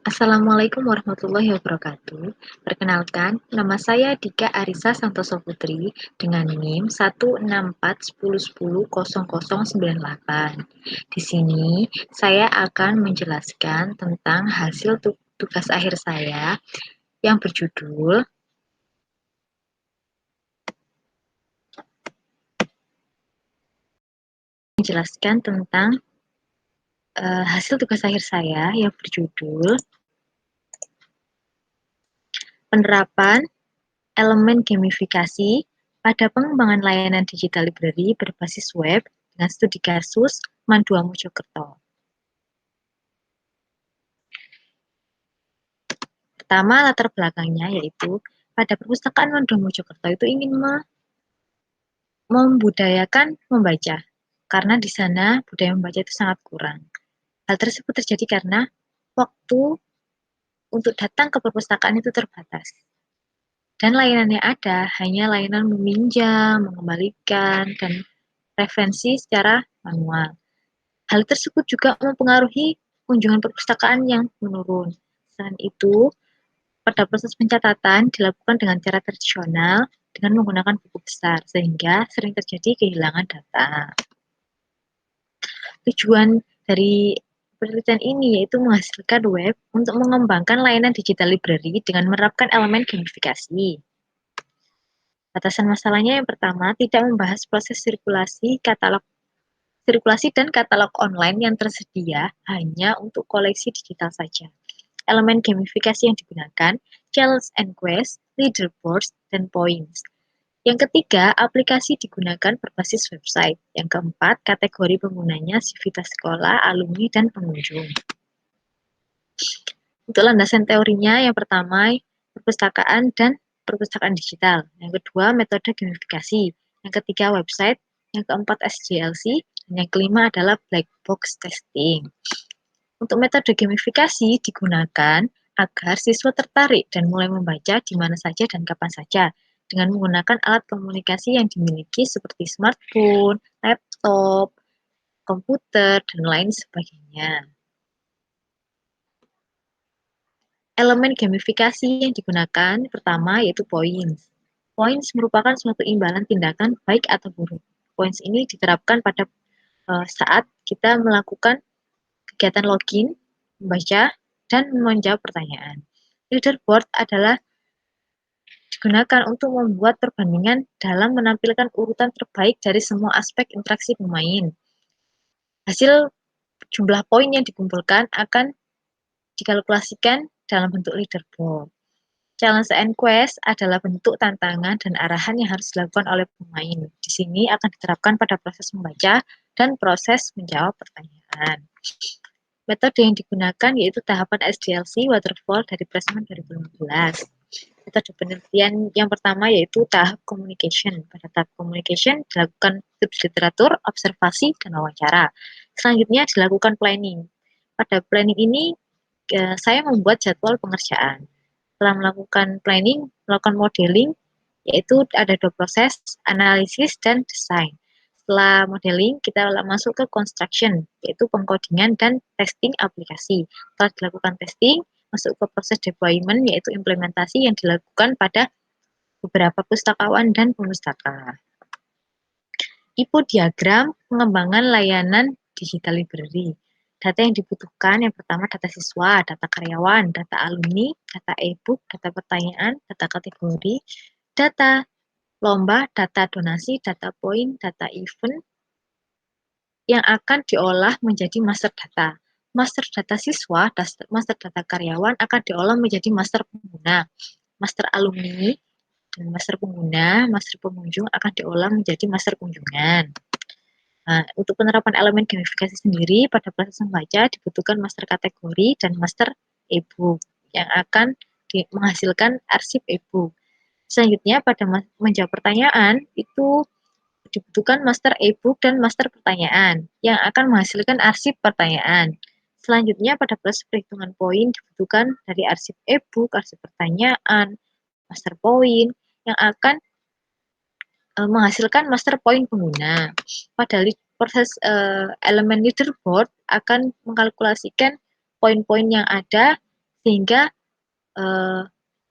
Assalamualaikum warahmatullahi wabarakatuh. Perkenalkan, nama saya Dika Arisa Santoso Putri dengan NIM 164101098. Di sini saya akan menjelaskan tentang hasil tugas akhir saya yang berjudul hasil tugas akhir saya yang berjudul penerapan elemen gamifikasi pada pengembangan layanan digital library berbasis web dengan studi kasus Mandua Mojokerto. Pertama, latar belakangnya yaitu pada perpustakaan Mandua Mojokerto itu ingin membudayakan membaca, karena di sana budaya membaca itu sangat kurang. Hal tersebut terjadi karena waktu untuk datang ke perpustakaan itu terbatas. Dan layanan yang ada hanya layanan meminjam, mengembalikan, dan referensi secara manual. Hal tersebut juga mempengaruhi kunjungan perpustakaan yang menurun. Selain itu, pada proses pencatatan dilakukan dengan cara tradisional dengan menggunakan buku besar, sehingga sering terjadi kehilangan data. Tujuan dari penelitian ini yaitu menghasilkan web untuk mengembangkan layanan digital library dengan menerapkan elemen gamifikasi. Batasan masalahnya yang pertama, tidak membahas proses sirkulasi dan katalog online yang tersedia hanya untuk koleksi digital saja. Elemen gamifikasi yang digunakan, challenge and quest, leaderboards, dan points. Yang ketiga, aplikasi digunakan berbasis website. Yang keempat, kategori penggunanya sivitas sekolah, alumni, dan pengunjung. Untuk landasan teorinya, yang pertama, perpustakaan dan perpustakaan digital. Yang kedua, metode gamifikasi. Yang ketiga, website. Yang keempat, SDLC. Dan yang kelima adalah black box testing. Untuk metode gamifikasi digunakan agar siswa tertarik dan mulai membaca di mana saja dan kapan saja dengan menggunakan alat komunikasi yang dimiliki seperti smartphone, laptop, komputer, dan lain sebagainya. Elemen gamifikasi yang digunakan pertama yaitu points. Points merupakan suatu imbalan tindakan baik atau buruk. Points ini diterapkan pada saat kita melakukan kegiatan login, membaca, dan menjawab pertanyaan. Leaderboard adalah digunakan untuk membuat perbandingan dalam menampilkan urutan terbaik dari semua aspek interaksi pemain. Hasil jumlah poin yang dikumpulkan akan dikalkulasikan dalam bentuk leaderboard. Challenge and quest adalah bentuk tantangan dan arahan yang harus dilakukan oleh pemain. Di sini akan diterapkan pada proses membaca dan proses menjawab pertanyaan. Metode yang digunakan yaitu tahapan SDLC Waterfall dari Pressman 2015. Metode penelitian yang pertama yaitu tahap communication. Pada tahap communication dilakukan studi literatur, observasi, dan wawancara. Selanjutnya dilakukan planning. Pada planning ini saya membuat jadwal pengerjaan. Setelah melakukan planning, melakukan modeling, yaitu ada dua proses, analisis dan desain. Setelah modeling, kita masuk ke construction, yaitu pengkodingan dan testing aplikasi. Setelah dilakukan testing, masuk ke proses deployment, yaitu implementasi yang dilakukan pada beberapa pustakawan dan pemustaka. Ipu diagram pengembangan layanan digital library. Data yang dibutuhkan yang pertama data siswa, data karyawan, data alumni, data e-book, data pertanyaan, data kategori, data lomba, data donasi, data poin, data event yang akan diolah menjadi master data. Master data siswa, master data karyawan akan diolah menjadi master pengguna. Master alumni dan master pengguna, master pengunjung akan diolah menjadi master kunjungan. Nah, untuk penerapan elemen gamifikasi sendiri pada proses membaca dibutuhkan master kategori dan master e-book yang akan menghasilkan arsip e-book. Selanjutnya pada menjawab pertanyaan itu dibutuhkan master e-book dan master pertanyaan yang akan menghasilkan arsip pertanyaan. Selanjutnya pada proses perhitungan poin dibutuhkan dari arsip e-book, arsip pertanyaan, master poin yang akan menghasilkan master poin pengguna. Pada proses elemen leaderboard akan mengkalkulasikan poin-poin yang ada sehingga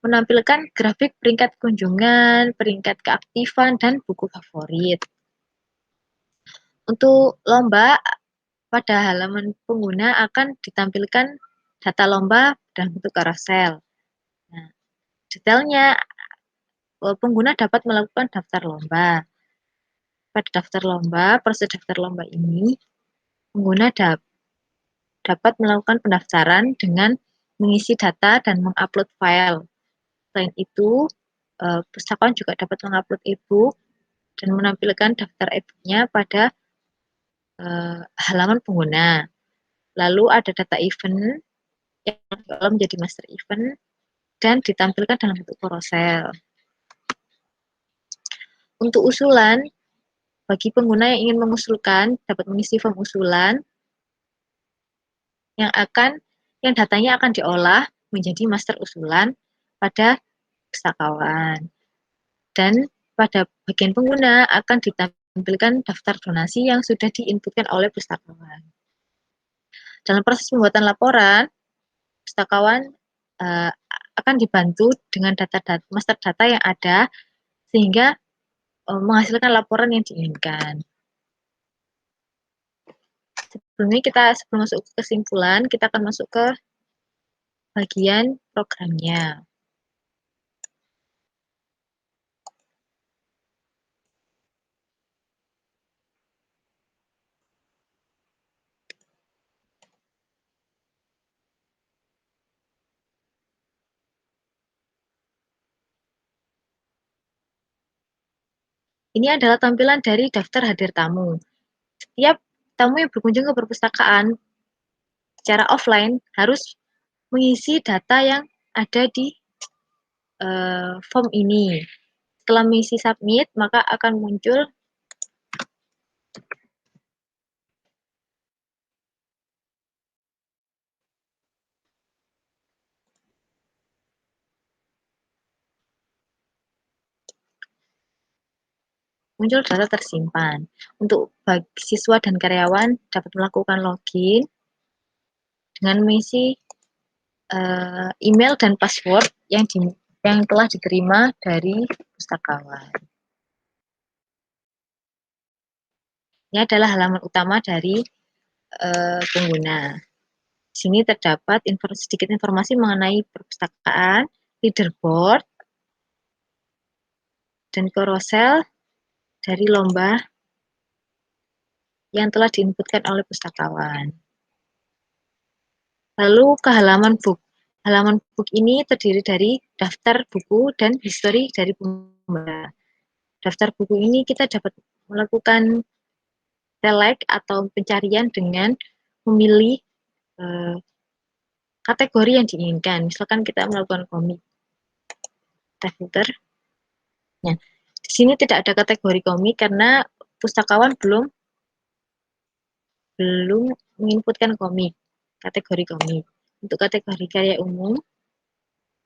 menampilkan grafik peringkat kunjungan, peringkat keaktifan, dan buku favorit. Untuk lomba, pada halaman pengguna akan ditampilkan data lomba dalam bentuk carousel. Nah, detailnya, pengguna dapat melakukan daftar lomba. Pada daftar lomba, proses daftar lomba ini, pengguna dapat melakukan pendaftaran dengan mengisi data dan mengupload file. Selain itu, pustakawan juga dapat mengupload e-book dan menampilkan daftar e-booknya pada halaman pengguna. Lalu ada data event yang menjadi master event dan ditampilkan dalam bentuk carousel. Untuk usulan, bagi pengguna yang ingin mengusulkan, dapat mengisi form usulan yang datanya akan diolah menjadi master usulan pada pustakawan. Dan pada bagian pengguna akan ditampilkan daftar donasi yang sudah diinputkan oleh pustakawan. Dalam proses pembuatan laporan, pustakawan akan dibantu dengan master data yang ada sehingga menghasilkan laporan yang diinginkan. Sebelum masuk ke kesimpulan, kita akan masuk ke bagian programnya. Ini adalah tampilan dari daftar hadir tamu. Setiap tamu yang berkunjung ke perpustakaan secara offline harus mengisi data yang ada di form ini. Setelah mengisi submit, maka akan muncul data tersimpan. Untuk bagi siswa dan karyawan dapat melakukan login dengan mengisi email dan password yang telah diterima dari pustakawan. Ini adalah halaman utama dari pengguna. Di sini terdapat sedikit informasi mengenai perpustakaan, leaderboard, dan carousel dari lomba yang telah diinputkan oleh pustakawan. Lalu ke halaman book. Halaman book ini terdiri dari daftar buku dan history dari pembaca. Daftar buku ini kita dapat melakukan select atau pencarian dengan memilih kategori yang diinginkan. Misalkan kita melakukan komik, kita filter. Nah, di sini tidak ada kategori komik karena pustakawan belum menginputkan komik, kategori komik. Untuk kategori karya umum,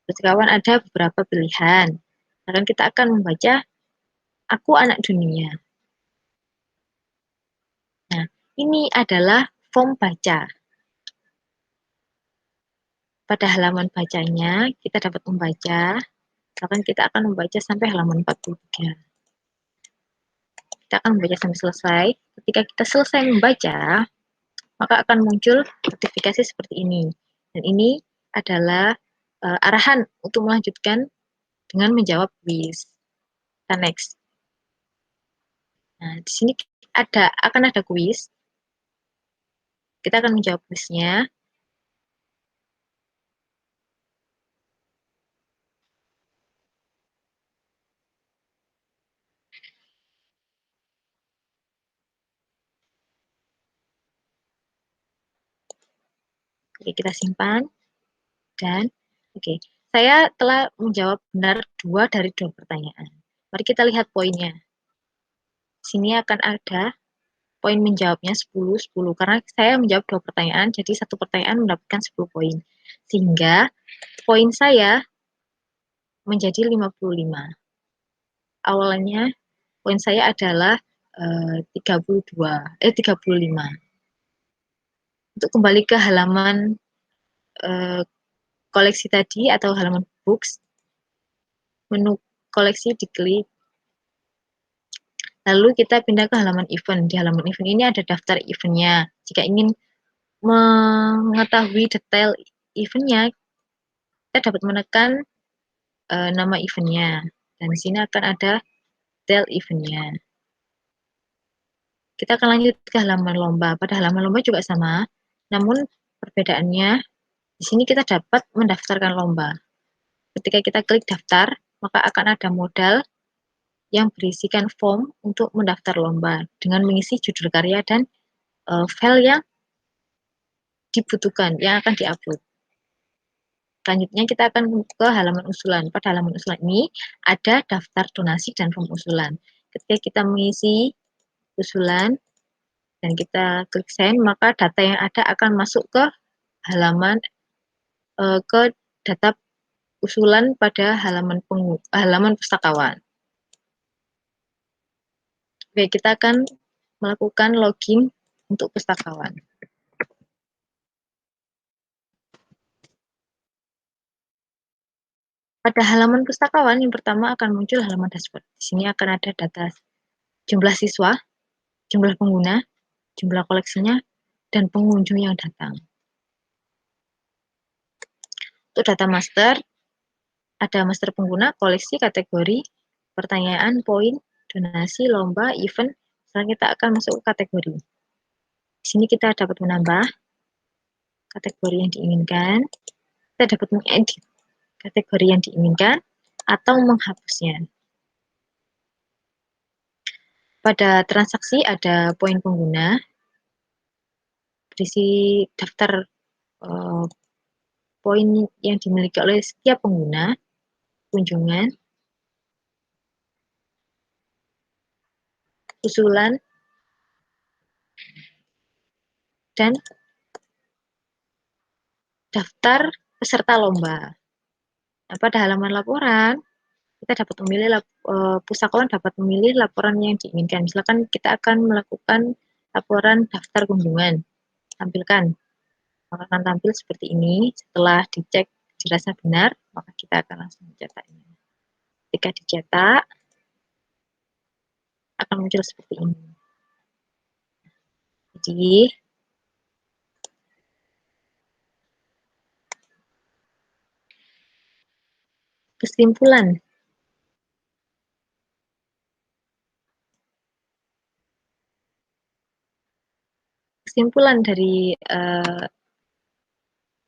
pustakawan ada beberapa pilihan. Sekarang kita akan membaca Aku Anak Dunia. Nah, ini adalah form baca. Pada halaman bacanya, kita dapat membaca, misalkan kita akan membaca sampai halaman 43. Kita akan membaca sampai selesai. Ketika kita selesai membaca, maka akan muncul notifikasi seperti ini. Dan ini adalah arahan untuk melanjutkan dengan menjawab quiz. Kita next. Nah, di sini akan ada quiz. Kita akan menjawab quiznya. Oke, kita simpan. Dan oke, saya telah menjawab benar 2 dari 2 pertanyaan. Mari kita lihat poinnya. Sini akan ada poin menjawabnya 10, 10. Karena saya menjawab 2 pertanyaan, jadi 1 pertanyaan mendapatkan 10 poin. Sehingga poin saya menjadi 55. Awalnya poin saya adalah 35. Untuk kembali ke halaman koleksi tadi atau halaman books, menu koleksi diklik. Lalu kita pindah ke halaman event. Di halaman event ini ada daftar eventnya. Jika ingin mengetahui detail eventnya, kita dapat menekan nama eventnya. Dan di sini akan ada detail eventnya. Kita akan lanjut ke halaman lomba. Pada halaman lomba juga sama, namun perbedaannya di sini kita dapat mendaftarkan lomba. Ketika kita klik daftar, maka akan ada modal yang berisikan form untuk mendaftar lomba dengan mengisi judul karya dan file yang dibutuhkan, yang akan diupload. Selanjutnya kita akan ke halaman usulan. Pada halaman usulan ini ada daftar donasi dan form usulan. Ketika kita mengisi usulan dan kita klik send, maka data yang ada akan masuk ke halaman ke data usulan pada halaman pustakawan. Oke, kita akan melakukan login untuk pustakawan. Pada halaman pustakawan yang pertama akan muncul halaman dashboard. Di sini akan ada data jumlah siswa, jumlah pengguna, jumlah koleksinya, dan pengunjung yang datang. Untuk data master, ada master pengguna, koleksi, kategori, pertanyaan, poin, donasi, lomba, event. Sekarang kita akan masuk ke kategori. Di sini kita dapat menambah kategori yang diinginkan, kita dapat mengedit kategori yang diinginkan, atau menghapusnya. Pada transaksi ada poin pengguna, berisi daftar poin yang dimiliki oleh setiap pengguna, kunjungan, usulan, dan daftar peserta lomba. Nah, pada halaman laporan, kita dapat memilih, pustakawan dapat memilih laporan yang diinginkan. Misalkan kita akan melakukan laporan daftar kunjungan, tampilkan. Maka akan tampil seperti ini. Setelah dicek dirasa benar, maka kita akan langsung mencetaknya. Ketika dicetak, akan muncul seperti ini. Jadi, kesimpulan dari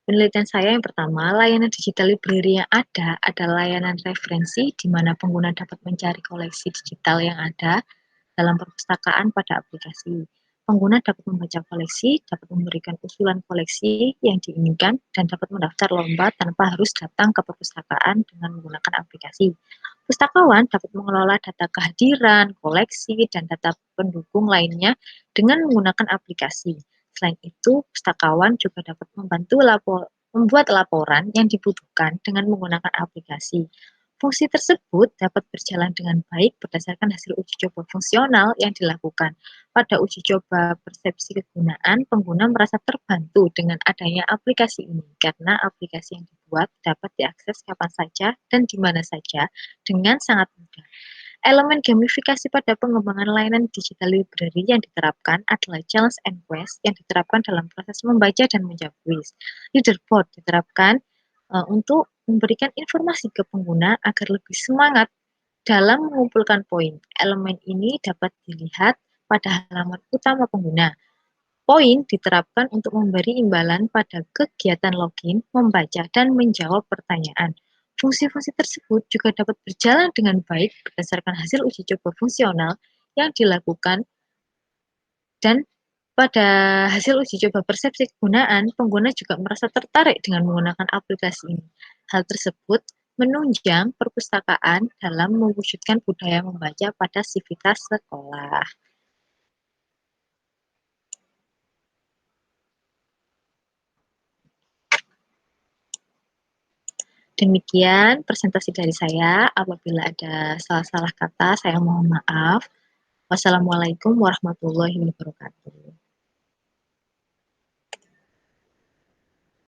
penelitian saya yang pertama, layanan digital library yang ada adalah layanan referensi di mana pengguna dapat mencari koleksi digital yang ada dalam perpustakaan pada aplikasi. Pengguna dapat membaca koleksi, dapat memberikan usulan koleksi yang diinginkan, dan dapat mendaftar lomba tanpa harus datang ke perpustakaan dengan menggunakan aplikasi. Pustakawan dapat mengelola data kehadiran, koleksi, dan data pendukung lainnya dengan menggunakan aplikasi. Selain itu, pustakawan juga dapat membuat laporan yang dibutuhkan dengan menggunakan aplikasi. Fungsi tersebut dapat berjalan dengan baik berdasarkan hasil uji coba fungsional yang dilakukan. Pada uji coba persepsi kegunaan, pengguna merasa terbantu dengan adanya aplikasi ini karena aplikasi yang dibuat dapat diakses kapan saja dan di mana saja dengan sangat mudah. Elemen gamifikasi pada pengembangan layanan digital library yang diterapkan adalah challenge and quest yang diterapkan dalam proses membaca dan menjawab kuis. Leaderboard diterapkan untuk memberikan informasi ke pengguna agar lebih semangat dalam mengumpulkan poin. Elemen ini dapat dilihat pada halaman utama pengguna. Poin diterapkan untuk memberi imbalan pada kegiatan login, membaca, dan menjawab pertanyaan. Fungsi-fungsi tersebut juga dapat berjalan dengan baik berdasarkan hasil uji coba fungsional yang dilakukan, dan pada hasil uji coba persepsi kegunaan, pengguna juga merasa tertarik dengan menggunakan aplikasi ini. Hal tersebut menunjang perpustakaan dalam mewujudkan budaya membaca pada sivitas sekolah. Demikian presentasi dari saya. Apabila ada salah-salah kata, saya mohon maaf. Wassalamualaikum warahmatullahi wabarakatuh.